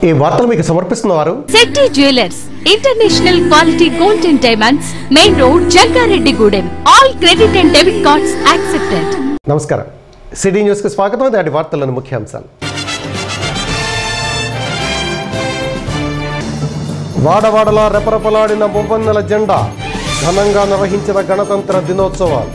ఈ వార్తలు మీకు సమర్పిస్తున్నవారు Shetty jewellers international quality gold and diamonds, main road, Jangareddygudem. All credit and debit cards accepted. నమస్కారం. సిటీ న్యూస్ కి స్వాగతం. నాటి వార్తల్లోని ముఖ్యాంశాలు. వాడవాడలా రెపరెపలాడిన మువ్వన్నెల జెండా, ఘనంగా నిర్వహించిన గణతంత్ర దినోత్సవాలు.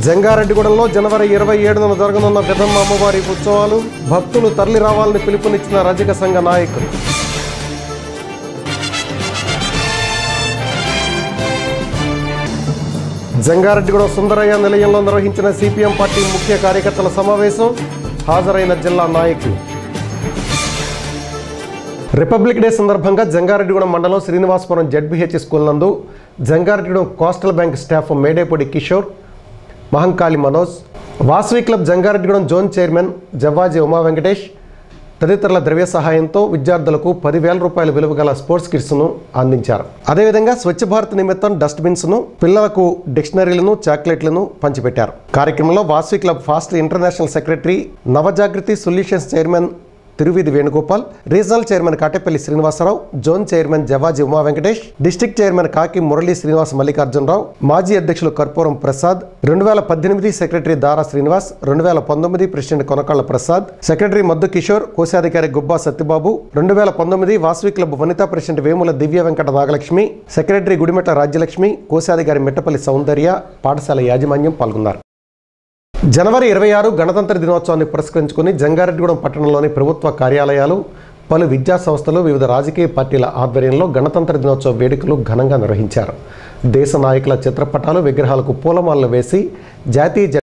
జంగారెడ్డిగూడెంలో జనవరి 27న జరగనున్న పెద్దమ్మ అమ్మవారి ఉత్సవాలు, భక్తులు తరలి రావాలని పిలుపునిచ్చిన రజక సంఘ నాయకులు. జంగారెడ్డిగూడెం సుందరయ్య నిలయంలో నిర్వహించిన సిపిఎం పార్టీ ముఖ్య కార్యకర్తల సమావేశం, హాజరైన జిల్లా నాయకులు. రిపబ్లిక్ డే సందర్భంగా జంగారెడ్డిగూడెం మండలం శ్రీనివాసపురం జెడ్బిహెచ్ స్కూల్ నందు Jangareddygudem coastal bank staff Medepodi Kishore, Mahankali Manoj, Vasavi club Jangareddygudem zone chairman Javvaji Uma Venkatesh తదితరుల ద్రవ్య సహాయంతో విద్యార్థులకు 10,000 రూపాయల విలువ గల స్పోర్ట్స్ కిట్స్ను అందించారు. అదేవిధంగా స్వచ్ఛ భారత్ నిమిత్తం డస్ట్బిన్స్ను, పిల్లలకు డిక్షనరీలను, చాక్లెట్లను పంచిపెట్టారు. కార్యక్రమంలో Vasavi club past international secretary Navajagruthi solutions chairman Tiruvidhi Venugopal, regional chairman Katepalli Srinivasarao, zone chairman Javaji Uma Venkatesh, district chairman Kaki Murali Srinivas Mallikarjunarao, మాజీ అధ్యక్షులు కర్పూరం ప్రసాద్, 2018 సెక్రటరీ దారా శ్రీనివాస్, 2019 ప్రెసిడెంట్ కొనకాళ్ల ప్రసాద్, సెక్రటరీ మద్దు కిషోర్, కోశాధికారి గుబ్బా సత్యబాబు, 2019 వాసవి క్లబ్ వనితా ప్రెసిడెంట్ వేముల దివ్య వెంకట నాగలక్ష్మి, సెక్రటరీ గుడిమెట్ల రాజ్యలక్ష్మి, కోశాధికారి మిట్టపల్లి సౌందర్య, పాఠశాల యాజమాన్యం పాల్గొన్నారు. జనవరి 26 గణతంత్ర దినోత్సవాన్ని పురస్కరించుకుని జంగారెడ్డిగూడెం పట్టణంలోని ప్రభుత్వ కార్యాలయాలు, పలు విద్యా సంస్థలు, వివిధ రాజకీయ పార్టీల ఆధ్వర్యంలో గణతంత్ర దినోత్సవ వేడుకలు ఘనంగా నిర్వహించారు. దేశ నాయకుల చిత్రపటాలు, విగ్రహాలకు పూలమాలలు వేసి జాతీయ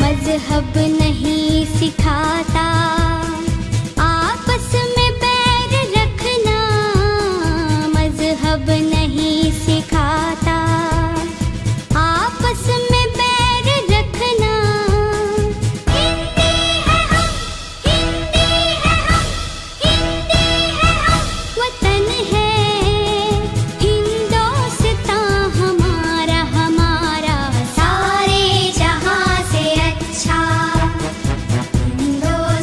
मजहब नहीं सिखाता आपस में बैर रखना, मजहब नहीं सिखाता आपस में बैर रखना। हिंदी है हम, हिंदी है हम, हिंदी है हम, वतन है हिंदोस्तां हमारा हमारा, सारे जहां से अच्छा हिंदोस्तां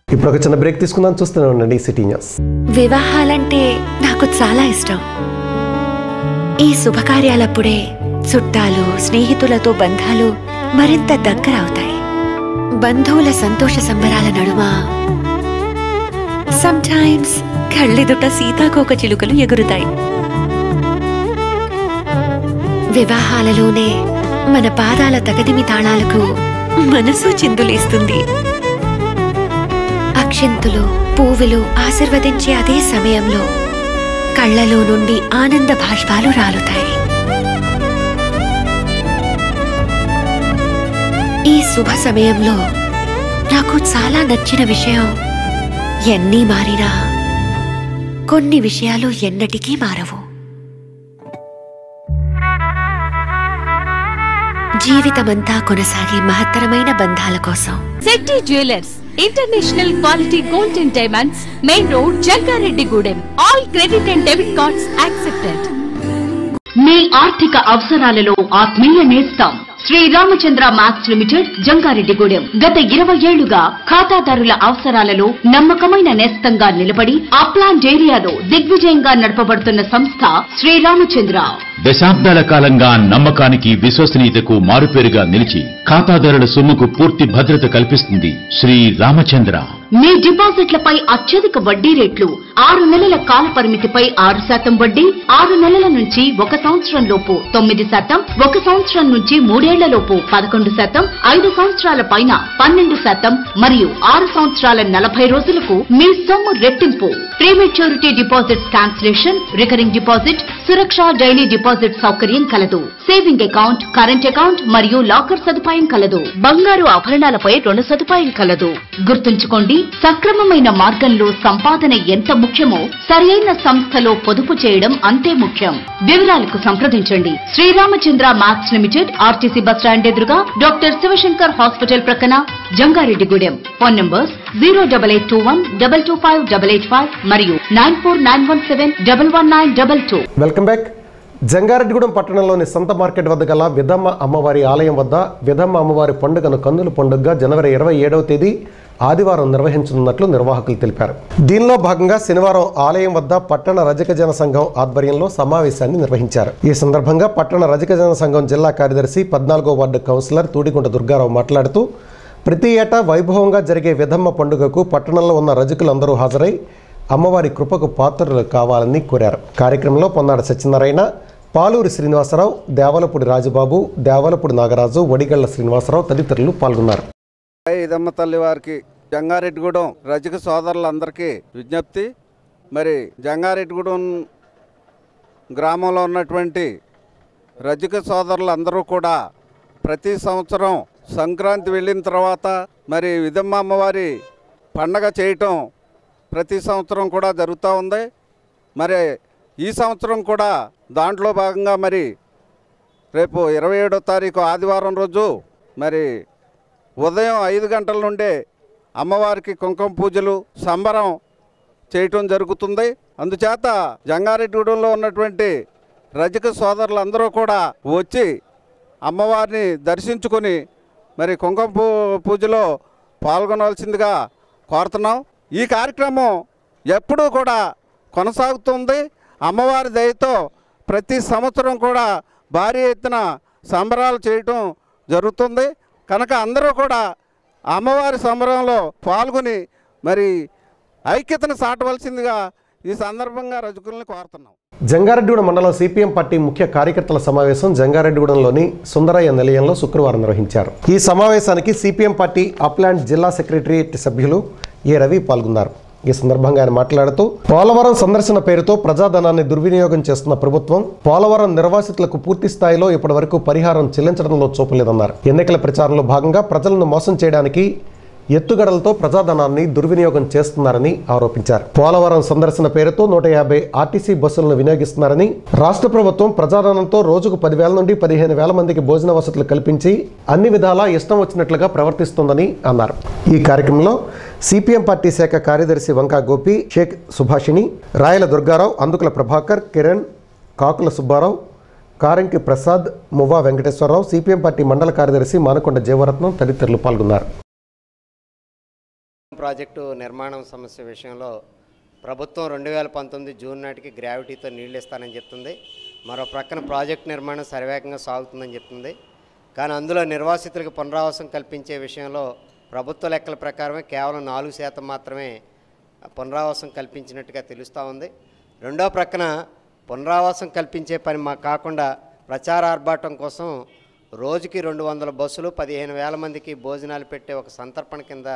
ఇప్పుడు ఒక చిన్న బ్రేక్ తీసుకుందాం, చూస్తూనే ఉండండి సిటీ న్యూస్. వివాహాలంటే నాకు చాలా ఇష్టం. ఈ శుభకార్యాలప్పుడే చుట్టాలు స్నేహితులతో బంధాలు మరింత దగ్గరవుతాయి. బంధువుల సంతోష సంబరాల నడుమ సమ్టైమ్స్ కళ్ళెదుట సీతాకోక చిలుకలు ఎగురుతాయి. వివాహాలలోనే మన పాదాల తగదిమి తాళాలకు మనసు చిందులేస్తుంది. అక్షింతులు పువ్వులు ఆశీర్వదించే అదే సమయంలో కళ్ళలో నుండి ఆనంద బాష్పాలు రాలుతాయి. ఈ శుభ సమయంలో నాకు చాలా నచ్చిన విషయం, ఎన్ని మారినా కొన్ని విషయాలు ఎన్నటికీ మారవు. జీవితమంతా కొనసాగే మహత్తరమైన బంధాల కోసం Shetty jewellers international quality gold and diamonds, main road, Jangareddygudem. All credit and debit cards accepted. మీ ఆర్థిక అవసరాలలో ఆత్మీయ నేస్తం శ్రీ రామచంద్ర మ్యాక్స్ లిమిటెడ్, జంగారెడ్డిగూడెం. గత 20 ఏళ్లుగా ఖాతాదారుల అవసరాలలో నమ్మకమైన నేస్తంగా నిలబడి అప్లాంట్ ఏరియాలో దిగ్విజయంగా నడపబడుతున్న సంస్థ శ్రీ రామచంద్ర. దశాబ్దాల కాలంగా నమ్మకానికి విశ్వసనీయతకు మారుపేరుగా నిలిచి ఖాతాదారుల సొమ్ముకు పూర్తి భద్రత కల్పిస్తుంది శ్రీ రామచంద్ర. మీ డిపాజిట్లపై అత్యధిక వడ్డీ రేట్లు, 6 నెలల కాల పరిమితిపై 6% వడ్డీ, 6 నెలల నుంచి 1 సంవత్సరం లోపు 9%, 1 సంవత్సరం నుంచి 3 ఏళ్లలోపు 11%, 5 సంవత్సరాల పైన 12% మరియు 6 సంవత్సరాల 40 రోజులకు మీ సొమ్ము రెట్టింపు. Prematurity deposits cancellation, recurring deposit, Suraksha daily deposit deposit సౌకర్యం కలదు. సేవింగ్ అకౌంట్, కరెంట్ అకౌంట్ మరియు లాకర్ సదుపాయం కలదు. బంగారు ఆభరణాలపై రుణ సదుపాయం కలదు. గుర్తుంచుకోండి, సక్రమమైన మార్గంలో సంపాదన ఎంత ముఖ్యమో సరైన సంస్థలో పొదుపు చేయడం అంతే ముఖ్యం. వివరాలకు సంప్రదించండి. Sriramachandra max limited, RTC bus stand ఎదురుగా, డాక్టర్ శివశంకర్ హాస్పిటల్ ప్రక్కన, జంగారెడ్డిగూడెం. ఫోన్ నంబర్స్ 08821225885 మరియు 9491711922. Welcome back. జంగారెడ్డిగూడెం పట్టణంలోని సంత మార్కెట్ వద్ద గల విధమ్మ అమ్మవారి ఆలయం వద్ద విధమ్మ అమ్మవారి పండుగను కన్నుల పండుగగా జనవరి 27వ తేదీ ఆదివారం నిర్వహించనున్నట్లు నిర్వాహకులు తెలిపారు. దీనిలో భాగంగా శనివారం ఆలయం వద్ద పట్టణ రజక జన సంఘం ఆధ్వర్యంలో సమావేశాన్ని నిర్వహించారు. ఈ సందర్భంగా పట్టణ రజక జన సంఘం జిల్లా కార్యదర్శి 14వ వార్డు కౌన్సిలర్ తూడిగుంట దుర్గారావు మాట్లాడుతూ, ప్రతి ఏటా వైభవంగా జరిగే విధమ్మ పండుగకు పట్టణంలో ఉన్న రజకులందరూ హాజరై అమ్మవారి కృపకు పాత్రులు కావాలని కోరారు. కార్యక్రమంలో పొన్నాడ సత్యనారాయణ, పాలూరి శ్రీనివాసరావు, దేవలపూడి రాజబాబు, దేవలపూడి నాగరాజు, వడిగళ్ల శ్రీనివాసరావు తదితరులు పాల్గొన్నారు. ఇదమ్మ తల్లి వారికి జంగారెడ్డిగూడెం రజక సోదరులందరికీ విజ్ఞప్తి. మరి జంగారెడ్డిగూడెం గ్రామంలో ఉన్నటువంటి రజక సోదరులందరూ కూడా ప్రతి సంవత్సరం సంక్రాంతి వెళ్ళిన తర్వాత మరి విధమ్మ అమ్మవారి పండగ చేయటం ప్రతి సంవత్సరం కూడా జరుగుతూ ఉంది. మరి ఈ సంవత్సరం కూడా దాంట్లో భాగంగా మరి రేపు 27వ తారీఖు ఆదివారం రోజు మరి ఉదయం 5 గంటల నుండే అమ్మవారికి కుంకుమ పూజలు సంబరం చేయటం జరుగుతుంది. అందుచేత జంగారెడ్డిగూడెంలో ఉన్నటువంటి రజక సోదరులందరూ కూడా వచ్చి అమ్మవారిని దర్శించుకొని మరి కుంకుమ పూజలో పాల్గొనవలసిందిగా కోరుతున్నాం. ఈ కార్యక్రమం ఎప్పుడూ కూడా కొనసాగుతుంది. అమ్మవారి దయతో ప్రతి సంవత్సరం కూడా భారీ ఎత్తున సంబరాలు చేయటం జరుగుతుంది. కనుక అందరూ కూడా అమ్మవారి సంబరంలో పాల్గొని మరి ఐక్యతను చాటవలసిందిగా ఈ సందర్భంగా రజకుల్ని కోరుతున్నాం. జంగారెడ్డిగూడెం మండలం సిపిఎం పార్టీ ముఖ్య కార్యకర్తల సమావేశం జంగారెడ్డిగూడెంలోని సుందరయ్య నిలయంలో శుక్రవారం నిర్వహించారు. ఈ సమావేశానికి సిపిఎం పార్టీ అప్లాండ్ జిల్లా సెక్రటరియట్ సభ్యులు ఏ రవి పాల్గొన్నారు. ఈ సందర్భంగా ఆయన మాట్లాడుతూ, పోలవరం సందర్శన పేరుతో ప్రజాధనాన్ని దుర్వినియోగం చేస్తున్న ప్రభుత్వం పోలవరం నిర్వాసితులకు పూర్తి స్థాయిలో ఇప్పటి వరకు పరిహారం చెల్లించడంలో చూపలేదన్నారు. ఎన్నికల ప్రచారంలో భాగంగా ప్రజలను మోసం చేయడానికి ఎత్తుగడలతో ప్రజాధనాన్ని దుర్వినియోగం చేస్తున్నారని ఆరోపించారు. పోలవరం సందర్శన పేరుతో 150 ఆర్టీసీ బస్సులను వినియోగిస్తున్నారని, రాష్ట్ర ప్రభుత్వం ప్రజాధనంతో రోజుకు 10,000 నుండి 15,000 మందికి భోజన వసతులు కల్పించి అన్ని విధాలా ఇష్టం వచ్చినట్లుగా ప్రవర్తిస్తోందని అన్నారు. ఈ కార్యక్రమంలో సిపిఎం పార్టీ శాఖ కార్యదర్శి వంకా గోపి, షేక్ సుభాషిణి, రాయల దుర్గారావు, అందుకుల ప్రభాకర్, కిరణ్, కాకుల సుబ్బారావు, కారంకి ప్రసాద్, మువ్వా వెంకటేశ్వరరావు, సిపిఎం పార్టీ మండల కార్యదర్శి మానకొండ జీవరత్నం తదితరులు పాల్గొన్నారు. ప్రాజెక్టు నిర్మాణం సమస్య విషయంలో ప్రభుత్వం 2019 జూన్ నాటికి గ్రావిటీతో నీళ్లు ఇస్తానని చెప్తుంది. మరో ప్రక్కన ప్రాజెక్టు నిర్మాణం శరవేగంగా సాగుతుందని చెప్తుంది. కానీ అందులో నిర్వాసితులకు పునరావాసం కల్పించే విషయంలో ప్రభుత్వ లెక్కల ప్రకారమే కేవలం 4% మాత్రమే పునరావాసం కల్పించినట్టుగా తెలుస్తూ ఉంది. రెండో ప్రక్కన పునరావాసం కల్పించే పని మాకు కాకుండా ప్రచార ఆర్భాటం కోసం రోజుకి 200 బస్సులు 15,000 మందికి భోజనాలు పెట్టే ఒక సంతర్పణ కింద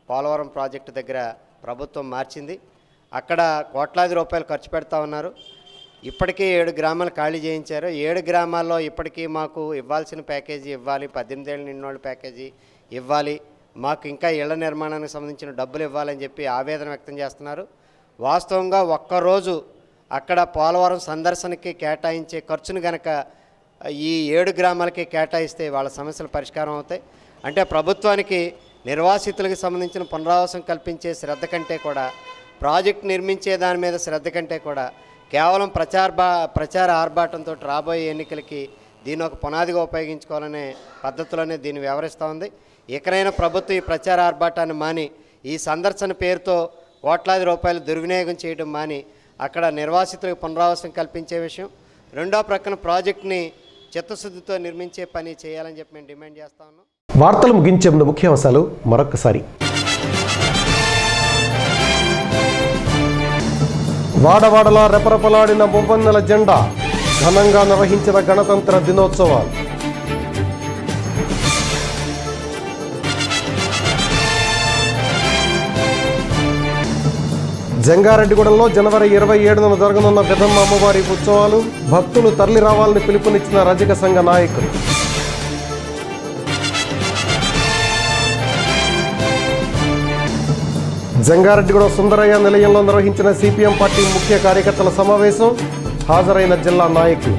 పోలవరం ప్రాజెక్టు దగ్గర ప్రభుత్వం మార్చింది. అక్కడ కోట్లాది రూపాయలు ఖర్చు పెడతా ఉన్నారు. ఇప్పటికీ 7 గ్రామాలు ఖాళీ చేయించారు. 7 గ్రామాల్లో ఇప్పటికీ మాకు ఇవ్వాల్సిన ప్యాకేజీ ఇవ్వాలి, 18 ఏళ్ళ నిన్నోళ్ళ ప్యాకేజీ ఇవ్వాలి, మాకు ఇంకా ఇళ్ల నిర్మాణానికి సంబంధించిన డబ్బులు ఇవ్వాలని చెప్పి ఆవేదన వ్యక్తం చేస్తున్నారు. వాస్తవంగా ఒక్కరోజు అక్కడ పోలవరం సందర్శనకి కేటాయించే ఖర్చును గనక ఈ 7 గ్రామాలకి కేటాయిస్తే వాళ్ళ సమస్యలు పరిష్కారం అవుతాయి. అంటే ప్రభుత్వానికి నిర్వాసితులకు సంబంధించిన పునరావాసం కల్పించే శ్రద్ధ కంటే కూడా, ప్రాజెక్టు నిర్మించే దాని మీద శ్రద్ధ కంటే కూడా కేవలం ప్రచార ఆర్భాటంతో రాబోయే ఎన్నికలకి దీన్ని ఒక పునాదిగా ఉపయోగించుకోవాలనే పద్ధతిలోనే దీన్ని వ్యవహరిస్తూ ఉంది. ఎక్కడైనా ప్రభుత్వం ఈ ప్రచార ఆర్భాటాన్ని మాని ఈ సందర్శన పేరుతో కోట్లాది రూపాయలు దుర్వినియోగం చేయడం మాని అక్కడ నిర్వాసితులకు పునరావాసం కల్పించే విషయం, రెండో ప్రక్కన ప్రాజెక్టుని చిత్తశుద్ధితో నిర్మించే పని చేయాలని చెప్పి మేము డిమాండ్ చేస్తా ఉన్నాం. వార్తలు ముగించే ముందు ముఖ్యాంశాలు మరొకసారి. వాడవాడలా రెపరెపలాడిన మువ్వన్నెల జెండా, ఘనంగా నిర్వహించిన గణతంత్ర దినోత్సవాలు. జంగారెడ్డిగూడెంలో జనవరి 27న జరగనున్న పెద్దమ్మ అమ్మవారి ఉత్సవాలు, భక్తులు తరలి రావాలని పిలుపునిచ్చిన రజక సంఘ నాయకులు. జంగారెడ్డిగూడెం సుందరయ్య నిలయంలో నిర్వహించిన సిపిఎం పార్టీ ముఖ్య కార్యకర్తల సమావేశం, హాజరైన జిల్లా నాయకులు.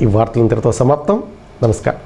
ఈ వార్తలు ఇంతటితో సమాప్తం. నమస్కారం.